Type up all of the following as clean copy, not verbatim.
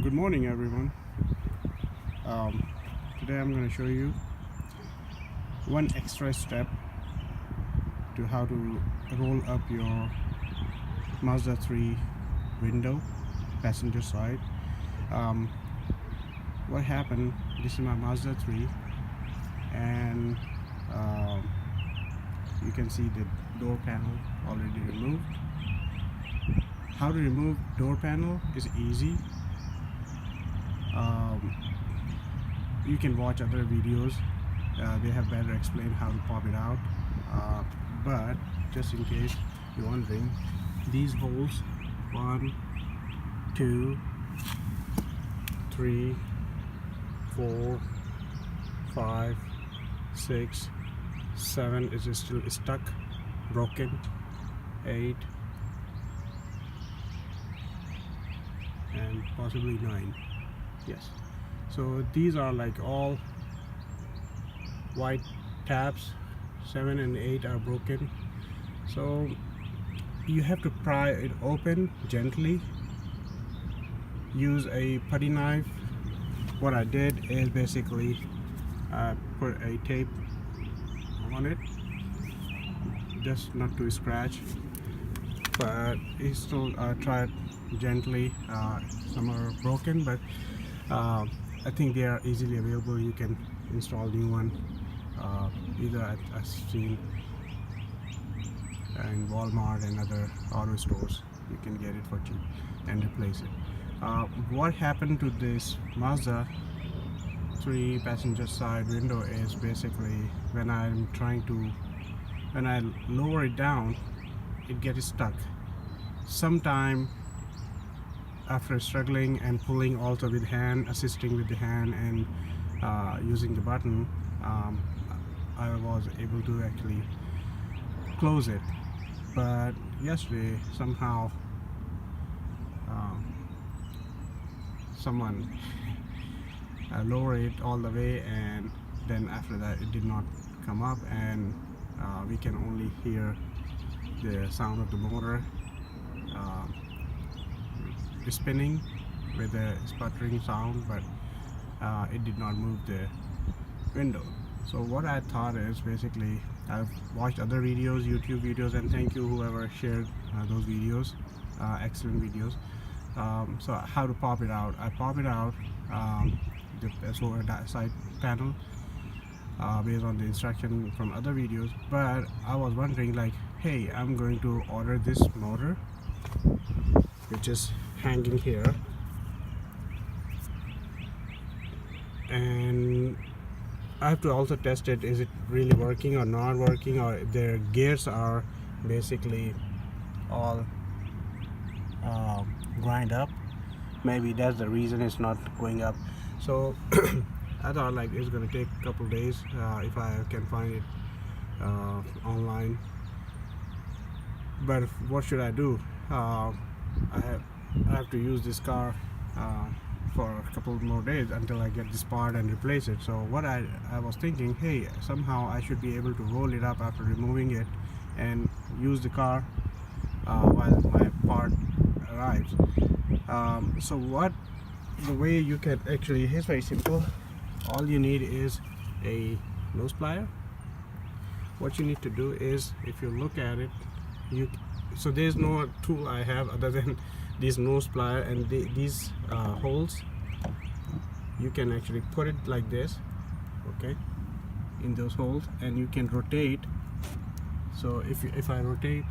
Good morning, everyone. Today I'm going to show you one extra step to how to roll up your Mazda 3 window, passenger side. Um, what happened, this is my Mazda 3, and you can see the door panel already removed. How to remove door panel is easy. You can watch other videos, they have better explained how to pop it out, but just in case you're wondering, these holes 1 2 3 4 5 6 7 is still stuck, broken, 8 and possibly 9. Yes, so these are like all white tabs. 7 and 8 are broken, so you have to pry it open gently. Use a putty knife. What I did is basically put a tape on it, just not to scratch, but it's still tried gently. Some are broken, but I think they are easily available. You can install new one either at I've seen in Walmart and other auto stores. You can get it for cheap and replace it. What happened to this Mazda 3 passenger side window is basically when I lower it down, it gets stuck. Sometime after struggling and pulling also with hand, assisting with the hand and using the button, I was able to actually close it. But yesterday somehow someone lowered it all the way, and then after that it did not come up, and we can only hear the sound of the motor spinning with a sputtering sound, but it did not move the window. So what I thought is, basically I've watched other videos, YouTube videos, and thank you whoever shared those videos, excellent videos. So how to pop it out? I pop it out, the lower side panel, based on the instruction from other videos. But I was wondering, like, hey, I'm going to order this motor which is hanging here, and I have to also test it. Is it really working or not working, or their gears are basically all grind up? Maybe that's the reason it's not going up. So I thought like it's gonna take a couple days if I can find it online. But what should I do? I have to use this car for a couple more days until I get this part and replace it. So what I was thinking, hey, somehow I should be able to roll it up after removing it and use the car while my part arrives. So the way you can actually, it's very simple. All you need is a nose plier. What you need to do is, if you look at it, so there's no tool I have other than this nose plier, and these holes, you can actually put it like this, okay, in those holes, and you can rotate. So if I rotate,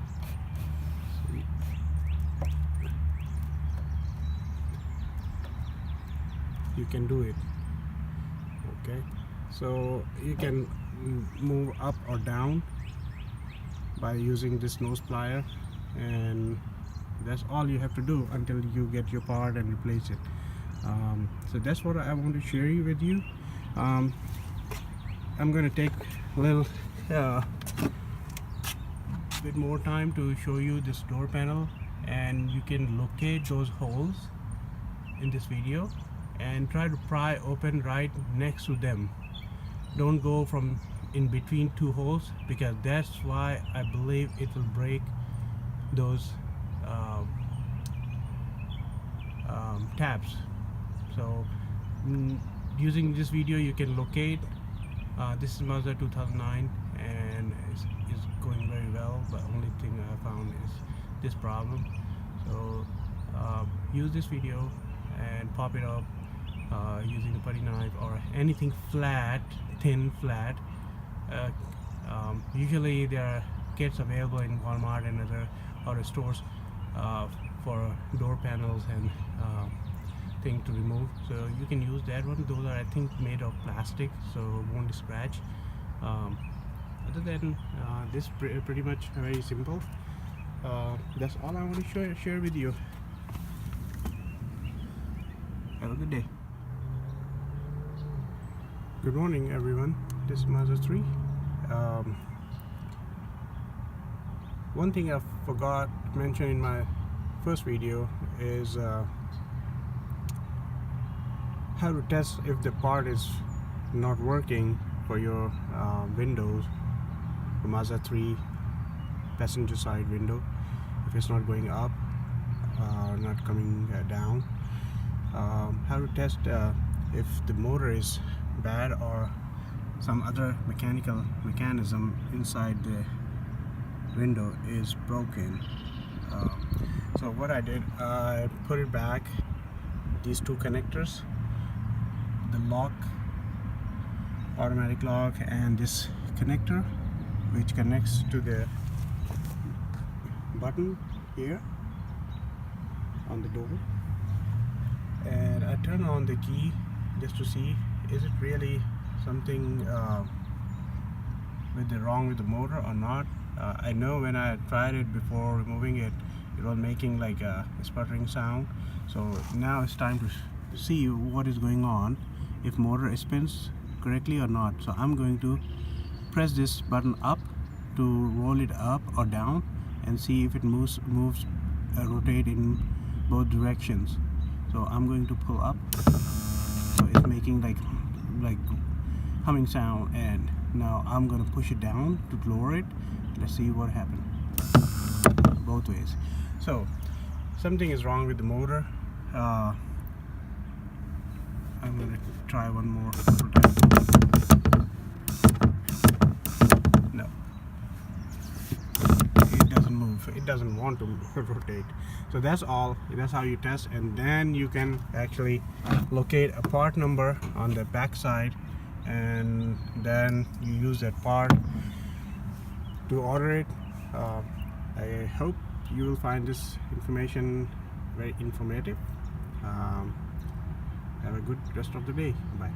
you can do it, okay. So you can move up or down by using this nose plier, and that's all you have to do until you get your part and replace it. So that's what I want to share with you. I'm going to take a little bit more time to show you this door panel, and you can locate those holes in this video and try to pry open right next to them. Don't go from in between two holes, because that's why I believe it will break those tabs. So using this video you can locate. This is Mazda 2009 and it's going very well, but only thing I found is this problem. So use this video and pop it up using a putty knife or anything flat, thin flat. Usually there are kits available in Walmart and other stores for door panels and thing to remove, so you can use that one. Those are, I think, made of plastic, so won't scratch. Other than this, pretty much very simple. That's all I want to share with you. Have a good day. Good morning, everyone. This is Mazda 3. One thing I forgot to mention in my first video is how to test if the part is not working for your windows, the Mazda 3 passenger side window. If it's not going up, not coming down. How to test if the motor is bad or some other mechanical mechanism inside the window is broken. So what I did, I put it back, these two connectors, the lock, automatic lock, and this connector which connects to the button here on the door, and I turn on the key just to see is it really something wrong with the motor or not. I know when I tried it before removing it, it was making like a sputtering sound. So now it's time to see what is going on, if motor spins correctly or not. So I'm going to press this button up to roll it up or down and see if it moves rotate in both directions. So I'm going to pull up, so it's making like humming sound, and now I'm going to push it down to lower it. Let's see what happened both ways. So something is wrong with the motor. I'm going to try one more time. No, it doesn't move. It doesn't want to rotate. So that's all. That's how you test, and then you can actually locate a part number on the back side, and then you use that part to order it. I hope you will find this information very informative. Have a good rest of the day. Bye.